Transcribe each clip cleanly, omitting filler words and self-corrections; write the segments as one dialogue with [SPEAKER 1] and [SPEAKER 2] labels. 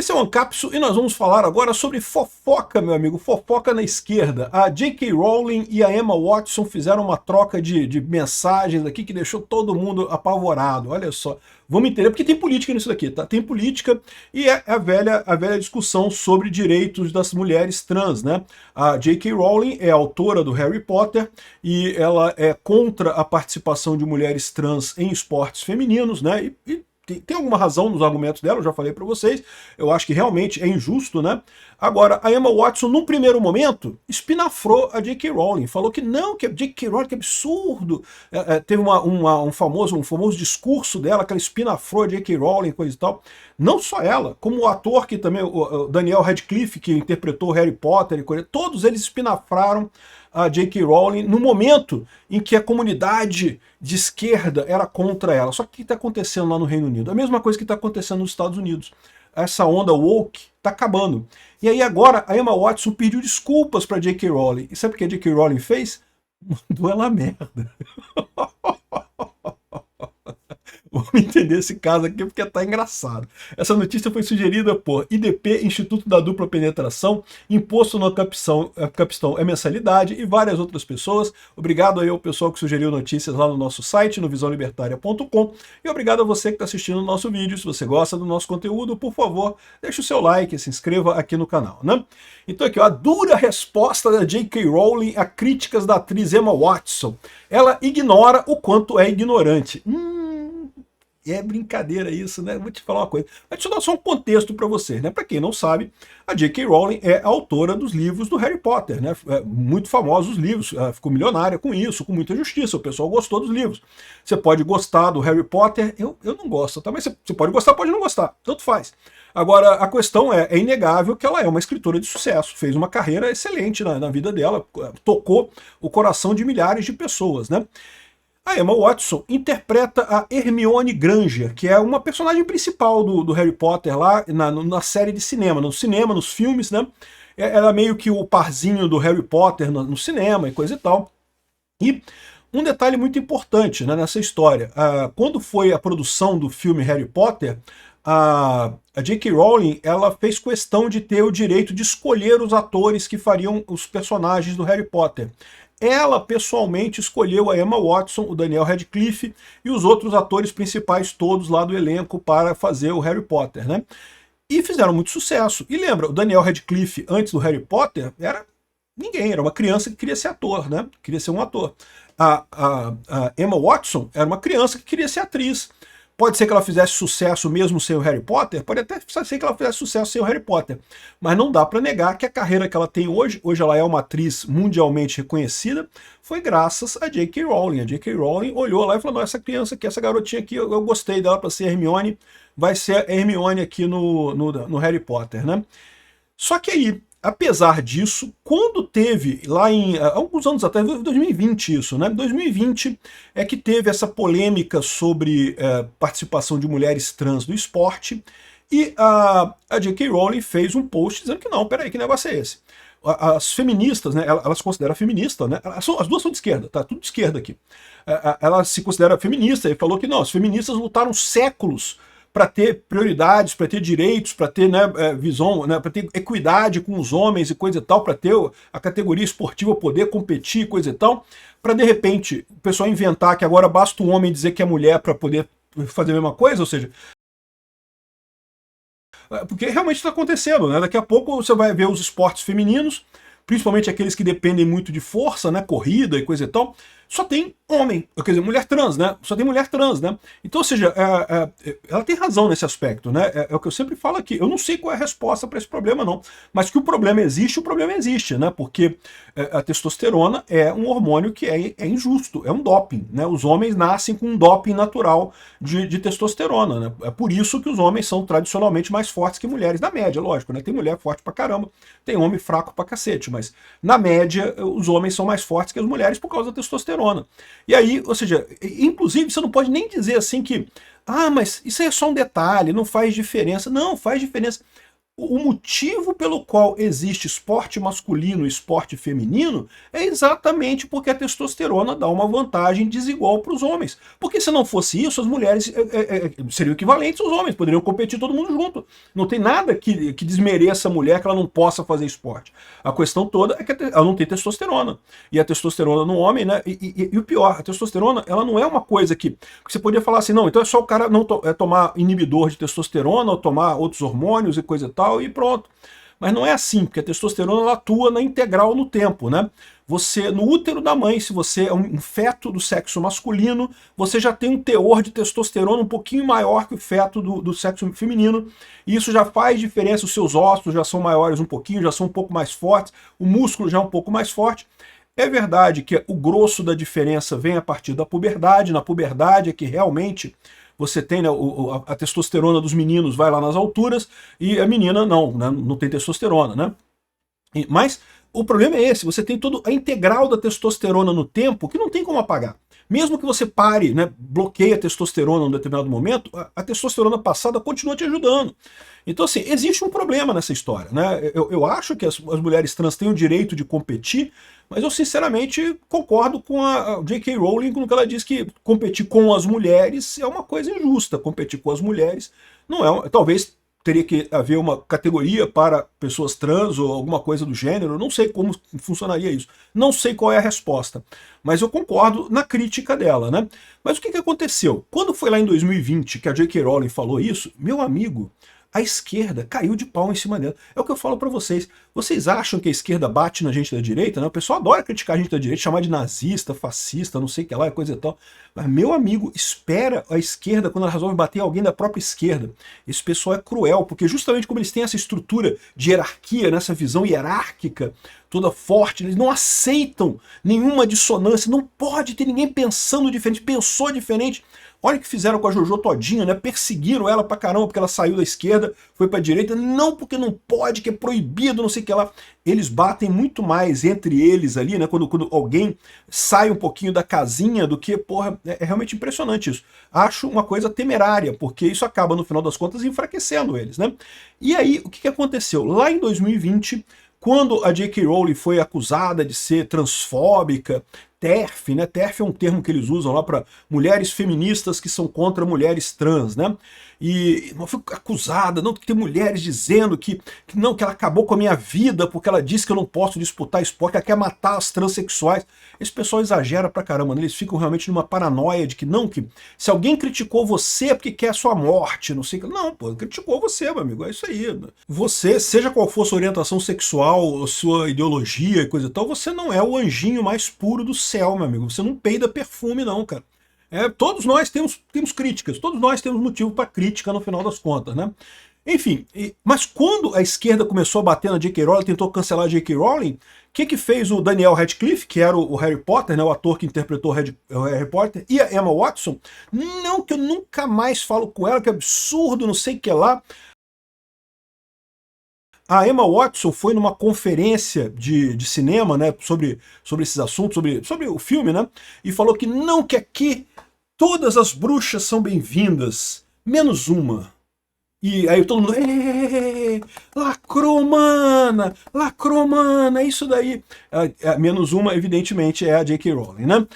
[SPEAKER 1] Esse é o Ancapsu e nós vamos falar agora sobre fofoca, meu amigo, fofoca na esquerda. A J.K. Rowling e a Emma Watson fizeram uma troca de mensagens aqui que deixou todo mundo apavorado. Olha só, vamos entender, porque tem política nisso daqui, tá? Tem política e é a velha discussão sobre direitos das mulheres trans, né? A J.K. Rowling é autora do Harry Potter e ela é contra a participação de mulheres trans em esportes femininos, né? Tem alguma razão nos argumentos dela, eu já falei para vocês, eu acho que realmente é injusto, né? Agora, a Emma Watson, num primeiro momento, espinafrou a J.K. Rowling, falou que não, que a J.K. Rowling, que absurdo, teve um famoso discurso dela, que ela espinafrou a J.K. Rowling, coisa e tal. Não só ela, como o ator que também, o Daniel Radcliffe, que interpretou o Harry Potter e coisa, todos eles espinafraram a J.K. Rowling no momento em que a comunidade de esquerda era contra ela. Só que o que está acontecendo lá no Reino Unido? A mesma coisa que está acontecendo nos Estados Unidos. Essa onda woke está acabando. E aí agora a Emma Watson pediu desculpas para J.K. Rowling. E sabe o que a J.K. Rowling fez? Mandou ela a merda. Vamos entender esse caso aqui porque tá engraçado. Essa notícia foi sugerida por IDP, Instituto da Dupla Penetração, Imposto no Capistão é Mensalidade e várias outras pessoas. Obrigado aí ao pessoal que sugeriu notícias lá no nosso site, no visãolibertaria.com, e obrigado a você que está assistindo o nosso vídeo. Se você gosta do nosso conteúdo, por favor, deixe o seu like e se inscreva aqui no canal, né? Então aqui, ó, a dura resposta da J.K. Rowling a críticas da atriz Emma Watson. Ela ignora o quanto é ignorante. É brincadeira isso, né? Vou te falar uma coisa. Deixa eu dar só um contexto para vocês, né? Para quem não sabe, a J.K. Rowling é autora dos livros do Harry Potter, né? Muito famosos os livros, ficou milionária com isso, com muita justiça, o pessoal gostou dos livros. Você pode gostar do Harry Potter, eu não gosto, tá? Mas você pode gostar, pode não gostar, tanto faz. Agora, a questão é inegável que ela é uma escritora de sucesso, fez uma carreira excelente na vida dela, tocou o coração de milhares de pessoas, né? A Emma Watson interpreta a Hermione Granger, que é uma personagem principal do Harry Potter lá na série de cinema, nos filmes, né? Ela é meio que o parzinho do Harry Potter no cinema e coisa e tal. E um detalhe muito importante, né, nessa história, quando foi a produção do filme Harry Potter, a J.K. Rowling ela fez questão de ter o direito de escolher os atores que fariam os personagens do Harry Potter. Ela pessoalmente escolheu a Emma Watson, o Daniel Radcliffe e os outros atores principais todos lá do elenco para fazer o Harry Potter, né? E fizeram muito sucesso. E lembra, o Daniel Radcliffe, antes do Harry Potter, era ninguém, era uma criança que queria ser ator, né? Queria ser um ator. A Emma Watson era uma criança que queria ser atriz. Pode ser que ela fizesse sucesso mesmo sem o Harry Potter, pode até ser que ela fizesse sucesso sem o Harry Potter, mas não dá para negar que a carreira que ela tem hoje ela é uma atriz mundialmente reconhecida, foi graças a J.K. Rowling. A J.K. Rowling olhou lá e falou, não, essa criança aqui, essa garotinha aqui, eu gostei dela para ser Hermione, vai ser a Hermione aqui no Harry Potter, né? Só que aí, apesar disso, quando teve, lá alguns anos atrás, 2020 isso, né? 2020 é que teve essa polêmica sobre participação de mulheres trans no esporte, e a J.K. Rowling fez um post dizendo que não, peraí, que negócio é esse? As feministas, né, ela se considera feminista, né? As duas são de esquerda, tá? Tudo de esquerda aqui. Ela se considera feminista e falou que não, as feministas lutaram séculos para ter prioridades, para ter direitos, para ter, né, visão, né, para ter equidade com os homens e coisa e tal, para ter a categoria esportiva poder competir, coisa e tal, para de repente o pessoal inventar que agora basta um homem dizer que é mulher para poder fazer a mesma coisa, ou seja, porque realmente está acontecendo, né? Daqui a pouco você vai ver os esportes femininos, principalmente aqueles que dependem muito de força, né, corrida e coisa e tal, só tem homem, quer dizer, mulher trans, né? Só tem mulher trans, né? Então, ou seja, ela tem razão nesse aspecto, né? É o que eu sempre falo aqui. Eu não sei qual é a resposta para esse problema, não. Mas que o problema existe, né? Porque a testosterona é um hormônio que é injusto, é um doping, né? Os homens nascem com um doping natural de testosterona, né? É por isso que os homens são tradicionalmente mais fortes que mulheres, na média, lógico, né? Tem mulher forte pra caramba, tem homem fraco pra cacete, mas na média os homens são mais fortes que as mulheres por causa da testosterona. E aí, ou seja, inclusive você não pode nem dizer assim que, mas isso aí é só um detalhe, não faz diferença. Não, faz diferença. O motivo pelo qual existe esporte masculino e esporte feminino é exatamente porque a testosterona dá uma vantagem desigual para os homens. Porque se não fosse isso, as mulheres seriam equivalentes aos homens, poderiam competir todo mundo junto. Não tem nada que desmereça a mulher que ela não possa fazer esporte. A questão toda é que ela não tem testosterona. E a testosterona no homem, né? E o pior, a testosterona, ela não é uma coisa que você podia falar assim, não, então é só o cara não tomar inibidor de testosterona ou tomar outros hormônios e coisa e tal, e pronto. Mas não é assim, porque a testosterona ela atua na integral no tempo, né? Você, no útero da mãe, se você é um feto do sexo masculino, você já tem um teor de testosterona um pouquinho maior que o feto do sexo feminino, e isso já faz diferença, os seus ossos já são maiores um pouquinho, já são um pouco mais fortes, o músculo já é um pouco mais forte. É verdade que o grosso da diferença vem a partir da puberdade, na puberdade é que realmente você tem, né, a testosterona dos meninos vai lá nas alturas e a menina não, né, não tem testosterona, né? Mas o problema é esse, você tem toda a integral da testosterona no tempo que não tem como apagar. Mesmo que você pare, né, bloqueie a testosterona em um determinado momento, a testosterona passada continua te ajudando. Então, assim, existe um problema nessa história, né? Eu acho que as mulheres trans têm o direito de competir, mas eu sinceramente concordo com a J.K. Rowling quando ela diz que competir com as mulheres é uma coisa injusta. Competir com as mulheres não é, talvez teria que haver uma categoria para pessoas trans ou alguma coisa do gênero, não sei como funcionaria isso, não sei qual é a resposta, mas eu concordo na crítica dela, né? Mas o que aconteceu? Quando foi lá em 2020 que a J.K. Rowling falou isso, meu amigo, a esquerda caiu de pau em cima dela. É o que eu falo pra vocês. Vocês acham que a esquerda bate na gente da direita? Né? O pessoal adora criticar a gente da direita, chamar de nazista, fascista, não sei o que lá, coisa e tal. Mas, meu amigo, espera a esquerda quando ela resolve bater em alguém da própria esquerda. Esse pessoal é cruel, porque justamente como eles têm essa estrutura de hierarquia, nessa visão hierárquica, toda forte, eles não aceitam nenhuma dissonância, não pode ter ninguém pensando diferente, pensou diferente. Olha o que fizeram com a Jojo Todinho, né? Perseguiram ela pra caramba porque ela saiu da esquerda, foi pra direita. Não porque não pode, que é proibido, não sei o que lá. Eles batem muito mais entre eles ali, né? Quando alguém sai um pouquinho da casinha do que, porra, é realmente impressionante isso. Acho uma coisa temerária, porque isso acaba, no final das contas, enfraquecendo eles, né? E aí, o que aconteceu? Lá em 2020, quando a J.K. Rowling foi acusada de ser transfóbica, TERF, né? TERF é um termo que eles usam lá para mulheres feministas que são contra mulheres trans, né? E foi acusada, não, que tem mulheres dizendo que não, que ela acabou com a minha vida porque ela disse que eu não posso disputar esporte, que ela quer matar as transexuais. Esse pessoal exagera pra caramba, né? Eles ficam realmente numa paranoia de que não, que se alguém criticou você é porque quer a sua morte, não sei o que. Não, pô, criticou você, meu amigo, é isso aí. Né? Você, seja qual for sua orientação sexual, sua ideologia e coisa e tal, você não é o anjinho mais puro do céu, meu amigo. Você não peida perfume, não, cara. Todos nós temos críticas, todos nós temos motivo para crítica no final das contas, né? Enfim, mas quando a esquerda começou a bater na J.K. Rowling, tentou cancelar a J.K. Rowling, o que fez o Daniel Radcliffe, que era o Harry Potter, né, o ator que interpretou o Harry Potter, e a Emma Watson? Não, que eu nunca mais falo com ela, que absurdo, não sei o que lá. A Emma Watson foi numa conferência de cinema, né, sobre esses assuntos, sobre o filme, né, e falou que não, que aqui todas as bruxas são bem-vindas, menos uma. E aí todo mundo, lacrou, mana, é isso daí. Menos uma, evidentemente, é a J.K. Rowling, né?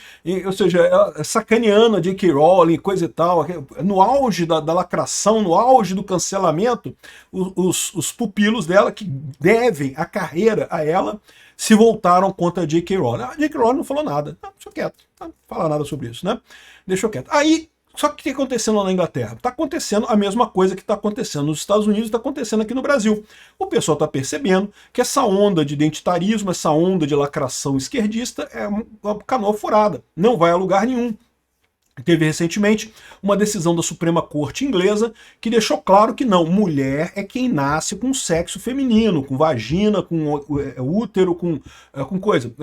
[SPEAKER 1] Ou seja, sacaneando a J.K. Rowling, coisa e tal, no auge da lacração, no auge do cancelamento, os pupilos dela, que devem a carreira a ela, se voltaram contra a J.K. Rowling. A J.K. Rowling não falou nada, deixou quieto, não fala nada sobre isso, né? Deixou quieto. Aí, só que o que está acontecendo lá na Inglaterra? Está acontecendo a mesma coisa que está acontecendo nos Estados Unidos e está acontecendo aqui no Brasil. O pessoal está percebendo que essa onda de identitarismo, essa onda de lacração esquerdista é uma canoa furada. Não vai a lugar nenhum. Teve recentemente uma decisão da Suprema Corte inglesa que deixou claro que não, mulher é quem nasce com sexo feminino, com vagina, com útero, com coisa.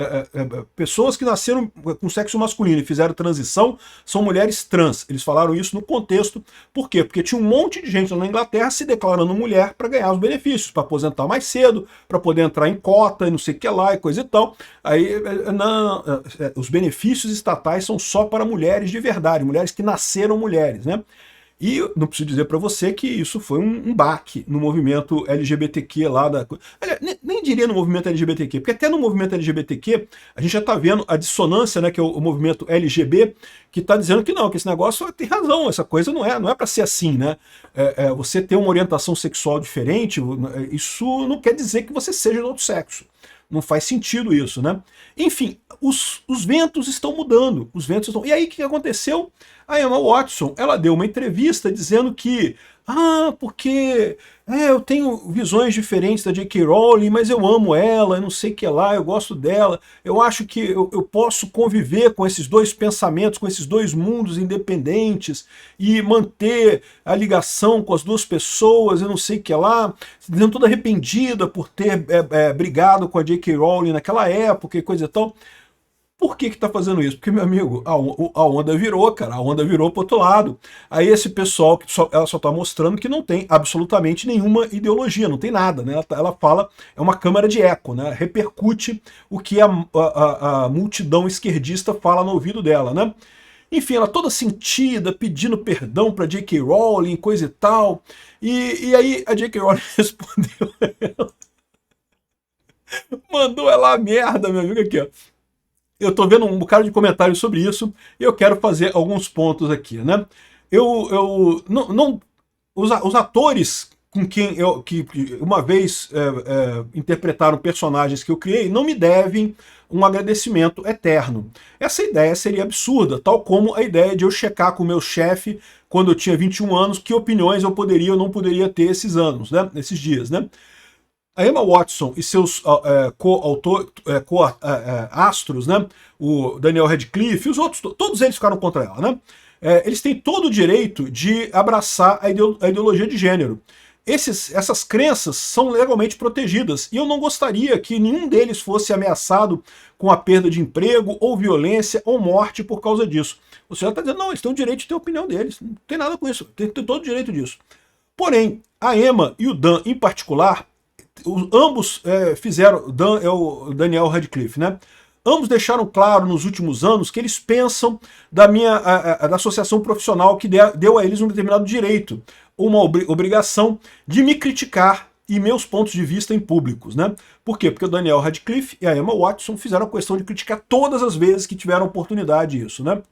[SPEAKER 1] Pessoas que nasceram com sexo masculino e fizeram transição são mulheres trans. Eles falaram isso no contexto. Por quê? Porque tinha um monte de gente lá na Inglaterra se declarando mulher para ganhar os benefícios, para aposentar mais cedo, para poder entrar em cota e não sei o que lá e coisa e tal. Aí, não, os benefícios estatais são só para mulheres de verdade, mulheres que nasceram mulheres, né? E não preciso dizer para você que isso foi um baque no movimento LGBTQ lá da... Olha, nem diria no movimento LGBTQ, porque até no movimento LGBTQ a gente já está vendo a dissonância, né, que é o movimento LGB, que está dizendo que não, que esse negócio tem razão, essa coisa não é para ser assim, né? Você ter uma orientação sexual diferente, isso não quer dizer que você seja do outro sexo. Não faz sentido isso, né? Enfim, os ventos estão mudando. Os ventos estão... E aí, o que aconteceu? A Emma Watson, ela deu uma entrevista dizendo que porque eu tenho visões diferentes da J.K. Rowling, mas eu amo ela, eu não sei o que lá, eu gosto dela, eu acho que eu posso conviver com esses dois pensamentos, com esses dois mundos independentes e manter a ligação com as duas pessoas, eu não sei o que lá, dizendo toda arrependida por ter brigado com a J.K. Rowling naquela época e coisa e tal. Por que está fazendo isso? Porque, meu amigo, a onda virou, cara, a onda virou para o outro lado. Aí esse pessoal, ela só está mostrando que não tem absolutamente nenhuma ideologia, não tem nada, né? Ela fala, é uma câmara de eco, né? Repercute o que a multidão esquerdista fala no ouvido dela, né? Enfim, ela toda sentida, pedindo perdão para J.K. Rowling, coisa e tal. E aí a J.K. Rowling respondeu ela. Mandou ela a merda, meu amigo, aqui, ó. Eu estou vendo um bocado de comentários sobre isso e eu quero fazer alguns pontos aqui, né? Os atores com quem que uma vez interpretaram personagens que eu criei não me devem um agradecimento eterno. Essa ideia seria absurda, tal como a ideia de eu checar com o meu chefe quando eu tinha 21 anos que opiniões eu poderia ou não poderia ter esses anos, né? Esses dias, né? A Emma Watson e seus co-astros, né, o Daniel Radcliffe e os outros, todos eles ficaram contra ela, né? Eles têm todo o direito de abraçar a ideologia de gênero. Essas crenças são legalmente protegidas e eu não gostaria que nenhum deles fosse ameaçado com a perda de emprego ou violência ou morte por causa disso. O senhor está dizendo, não, eles têm o direito de ter a opinião deles, não tem nada com isso, tem todo o direito disso. Porém, a Emma e o Dan em particular, ambos fizeram, Dan é o Daniel Radcliffe, né? Ambos deixaram claro nos últimos anos que eles pensam da associação profissional que deu a eles um determinado direito, uma obrigação de me criticar e meus pontos de vista em públicos, né? Por quê? Porque o Daniel Radcliffe e a Emma Watson fizeram a questão de criticar todas as vezes que tiveram oportunidade disso, né?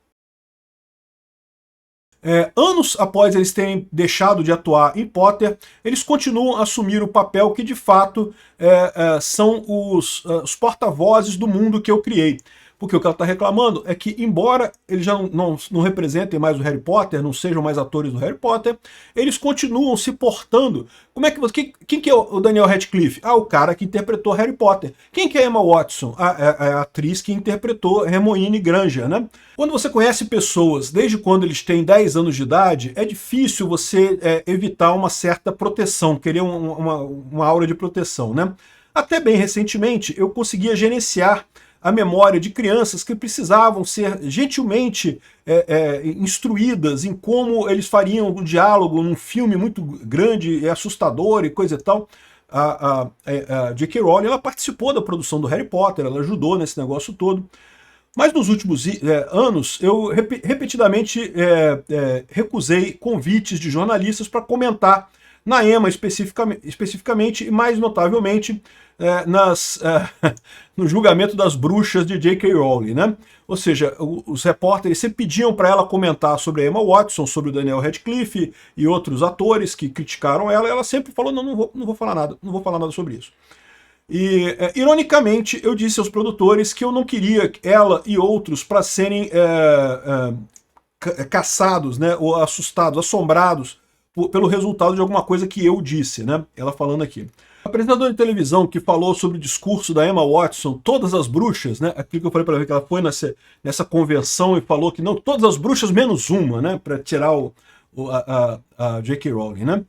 [SPEAKER 1] Anos após eles terem deixado de atuar em Potter, eles continuam a assumir o papel que de fato são os porta-vozes do mundo que eu criei. Porque o que ela está reclamando é que, embora eles já não representem mais o Harry Potter, não sejam mais atores do Harry Potter, eles continuam se portando. Quem que é o Daniel Radcliffe? O cara que interpretou Harry Potter. Quem que é a Emma Watson? A atriz que interpretou Hermione Granger, né? Quando você conhece pessoas desde quando eles têm 10 anos de idade, é difícil você evitar uma certa proteção, querer uma aura de proteção, né? Até bem recentemente, eu conseguia gerenciar a memória de crianças que precisavam ser gentilmente instruídas em como eles fariam o diálogo num filme muito grande e assustador e coisa e tal. A J.K. Rowling, ela participou da produção do Harry Potter, ela ajudou nesse negócio todo. Mas nos últimos anos, eu repetidamente recusei convites de jornalistas para comentar na Emma especificamente e mais notavelmente no julgamento das bruxas de J.K. Rowling, né? Ou seja, os repórteres sempre pediam para ela comentar sobre a Emma Watson, sobre o Daniel Radcliffe e outros atores que criticaram ela, e ela sempre falou, não vou falar nada sobre isso. E, ironicamente, eu disse aos produtores que eu não queria ela e outros para serem caçados, né, ou assustados, assombrados pelo resultado de alguma coisa que eu disse, né? Ela falando aqui. O apresentador de televisão que falou sobre o discurso da Emma Watson, todas as bruxas, né? Aquilo que eu falei para ela, que ela foi nessa convenção e falou que não, todas as bruxas menos uma, né? Para tirar a J.K. Rowling, né?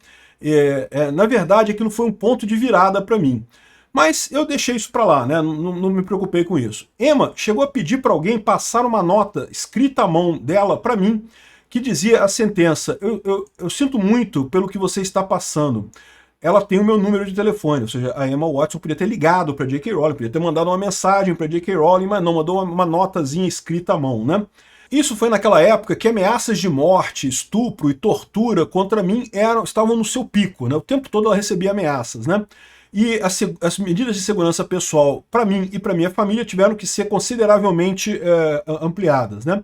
[SPEAKER 1] Na verdade, aquilo foi um ponto de virada para mim. Mas eu deixei isso para lá, né? Não me preocupei com isso. Emma chegou a pedir para alguém passar uma nota escrita à mão dela para mim, que dizia a sentença: eu sinto muito pelo que você está passando. Ela tem o meu número de telefone, ou seja, a Emma Watson podia ter ligado para J.K. Rowling, podia ter mandado uma mensagem para J.K. Rowling, mas não, mandou uma notazinha escrita à mão, né? Isso foi naquela época que ameaças de morte, estupro e tortura contra mim estavam no seu pico, né? O tempo todo ela recebia ameaças, né? E as medidas de segurança pessoal para mim e para minha família tiveram que ser consideravelmente ampliadas, né?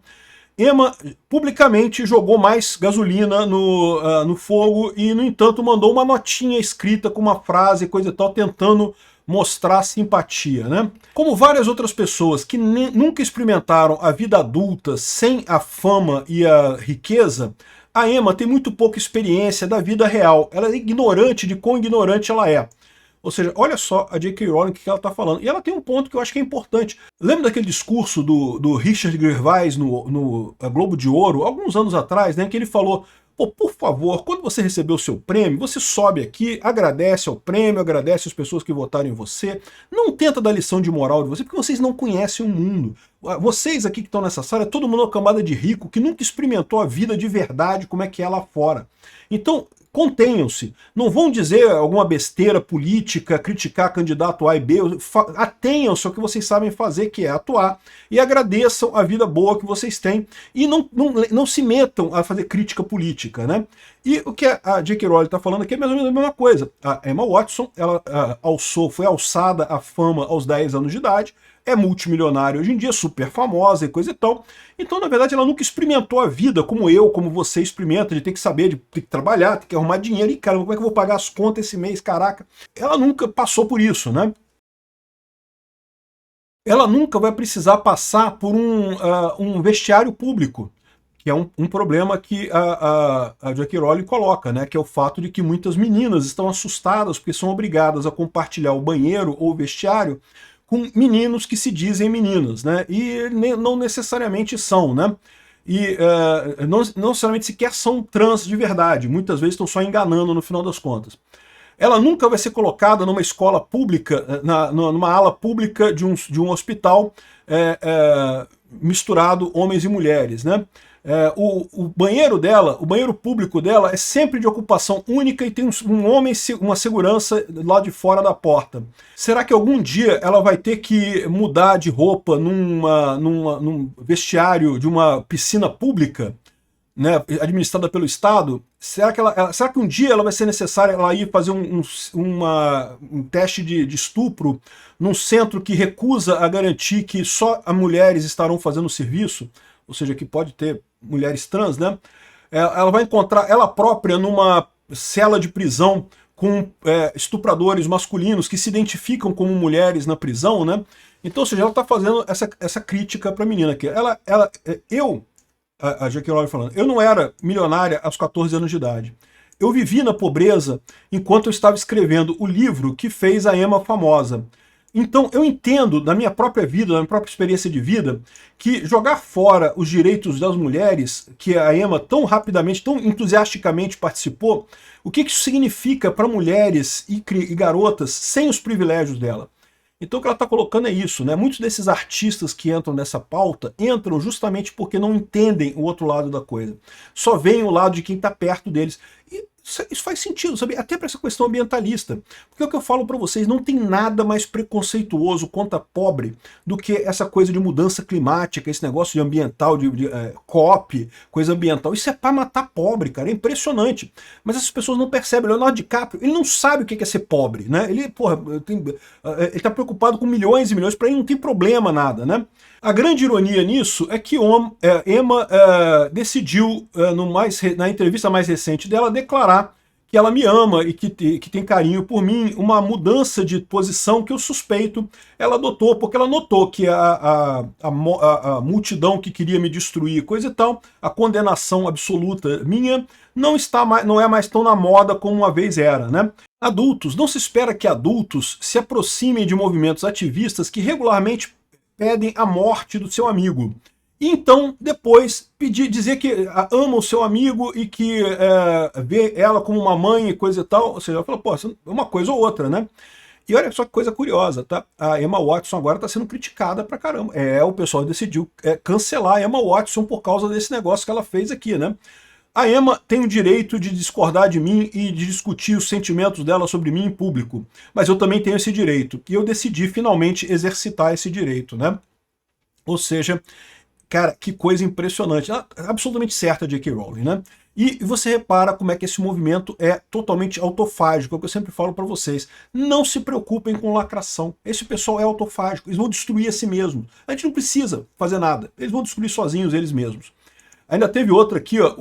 [SPEAKER 1] Emma publicamente jogou mais gasolina no fogo e, no entanto, mandou uma notinha escrita com uma frase, coisa e tal, tentando mostrar simpatia, né? Como várias outras pessoas que nunca experimentaram a vida adulta sem a fama e a riqueza, a Emma tem muito pouca experiência da vida real. Ela é ignorante de quão ignorante ela é. Ou seja, olha só a J.K. Rowling que ela está falando. E ela tem um ponto que eu acho que é importante. Lembra daquele discurso do Richard Gervais no Globo de Ouro, alguns anos atrás, né, que ele falou: pô, por favor, quando você receber o seu prêmio, você sobe aqui, agradece ao prêmio, agradece as pessoas que votaram em você. Não tenta dar lição de moral de você, porque vocês não conhecem o mundo. Vocês aqui que estão nessa sala, é todo mundo uma camada de rico que nunca experimentou a vida de verdade, como é que é lá fora. Então, contenham-se. Não vão dizer alguma besteira política, criticar candidato A e B. Atenham-se ao que vocês sabem fazer, que é atuar. E agradeçam a vida boa que vocês têm. E não se metam a fazer crítica política, né? E o que a J.K. Rowling está falando aqui é mais ou menos a mesma coisa. A Emma Watson, ela foi alçada à fama aos 10 anos de idade, é multimilionária hoje em dia, super famosa e coisa e tal. Então, na verdade, ela nunca experimentou a vida como eu, como você experimenta, de ter que saber, de ter que trabalhar, ter que arrumar dinheiro. E, cara, como é que eu vou pagar as contas esse mês, caraca? Ela nunca passou por isso, né? Ela nunca vai precisar passar por um vestiário público, que é um problema que a J.K. Rowling coloca, né? Que é o fato de que muitas meninas estão assustadas porque são obrigadas a compartilhar o banheiro ou o vestiário com meninos que se dizem meninas, né? E não necessariamente são, né? E não necessariamente sequer são trans de verdade, muitas vezes estão só enganando no final das contas. Ela nunca vai ser colocada numa escola pública, numa ala pública de um hospital misturado homens e mulheres, né? O banheiro dela, o banheiro público dela é sempre de ocupação única e tem um homem, uma segurança lá de fora da porta. Será que algum dia ela vai ter que mudar de roupa num vestiário de uma piscina pública, né, administrada pelo Estado? Será que um dia ela vai ser necessária ela ir fazer um teste de estupro num centro que recusa a garantir que só as mulheres estarão fazendo o serviço? Ou seja, que pode ter mulheres trans, né? Ela vai encontrar ela própria numa cela de prisão com estupradores masculinos que se identificam como mulheres na prisão, né? Então, ou seja, ela está fazendo essa crítica para a menina aqui. A J.K. Rowling falando, eu não era milionária aos 14 anos de idade. Eu vivi na pobreza enquanto eu estava escrevendo o livro que fez a Emma famosa. Então, eu entendo, da minha própria vida, da minha própria experiência de vida, que jogar fora os direitos das mulheres, que a Emma tão rapidamente, tão entusiasticamente participou, o que isso significa para mulheres e garotas sem os privilégios dela. Então o que ela está colocando é isso, né? Muitos desses artistas que entram nessa pauta entram justamente porque não entendem o outro lado da coisa. Só veem o lado de quem está perto deles. E isso faz sentido, sabe? Até para essa questão ambientalista. Porque é o que eu falo para vocês, não tem nada mais preconceituoso contra pobre do que essa coisa de mudança climática, esse negócio de ambiental, de COP, coisa ambiental. Isso é para matar pobre, cara. É impressionante. Mas essas pessoas não percebem. Leonardo DiCaprio, ele não sabe o que é ser pobre, né? Ele tá preocupado com milhões e milhões, para ele não tem problema nada, né? A grande ironia nisso é que Emma decidiu, na entrevista mais recente dela, declarar que ela me ama e que tem carinho por mim, uma mudança de posição que eu suspeito ela adotou, porque ela notou que a multidão que queria me destruir, coisa e tal, a condenação absoluta minha, não é mais tão na moda como uma vez era, né? Adultos, não se espera que adultos se aproximem de movimentos ativistas que regularmente pedem a morte do seu amigo. E então, depois, dizer que ama o seu amigo e que vê ela como uma mãe e coisa e tal. Ou seja, ela fala, pô, é uma coisa ou outra, né? E olha só que coisa curiosa, tá? A Emma Watson agora está sendo criticada pra caramba. O pessoal decidiu cancelar a Emma Watson por causa desse negócio que ela fez aqui, né? A Emma tem o direito de discordar de mim e de discutir os sentimentos dela sobre mim em público, mas eu também tenho esse direito, e eu decidi finalmente exercitar esse direito, né? Ou seja, Cara, que coisa impressionante. Absolutamente certa a J.K. Rowling, né? E você repara como é que esse movimento é totalmente autofágico, é o que eu sempre falo para vocês. Não se preocupem com lacração. Esse pessoal é autofágico, eles vão destruir a si mesmos. A gente não precisa fazer nada, eles vão destruir sozinhos eles mesmos. Ainda teve outra aqui, ó,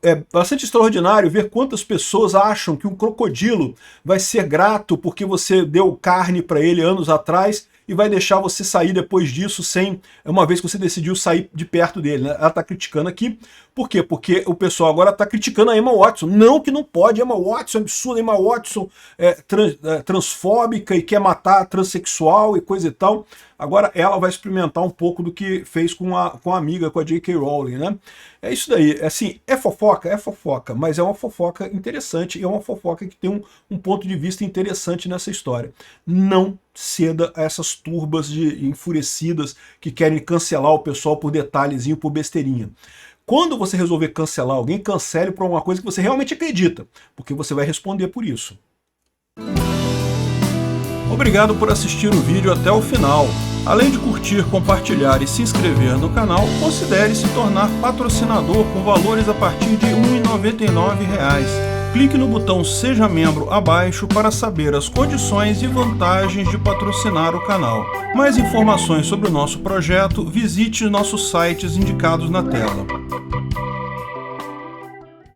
[SPEAKER 1] é bastante extraordinário ver quantas pessoas acham que um crocodilo vai ser grato porque você deu carne para ele anos atrás e vai deixar você sair depois disso uma vez que você decidiu sair de perto dele, né? Ela está criticando aqui. Por quê? Porque o pessoal agora está criticando a Emma Watson. Não, que não pode. Emma Watson é absurda. Emma Watson é transfóbica e quer matar transexual e coisa e tal. Agora ela vai experimentar um pouco do que fez com a amiga, com a J.K. Rowling, né? É isso daí. Assim, é fofoca, mas é uma fofoca interessante e é uma fofoca que tem um ponto de vista interessante nessa história. Não ceda a essas turbas de enfurecidas que querem cancelar o pessoal por detalhezinho, por besteirinha. Quando você resolver cancelar alguém, cancele por alguma coisa que você realmente acredita, porque você vai responder por isso. Obrigado por assistir o vídeo até o final. Além de curtir, compartilhar e se inscrever no canal, considere se tornar patrocinador com valores a partir de R$ 1,99. Clique no botão Seja Membro abaixo para saber as condições e vantagens de patrocinar o canal. Mais informações sobre o nosso projeto, visite nossos sites indicados na tela.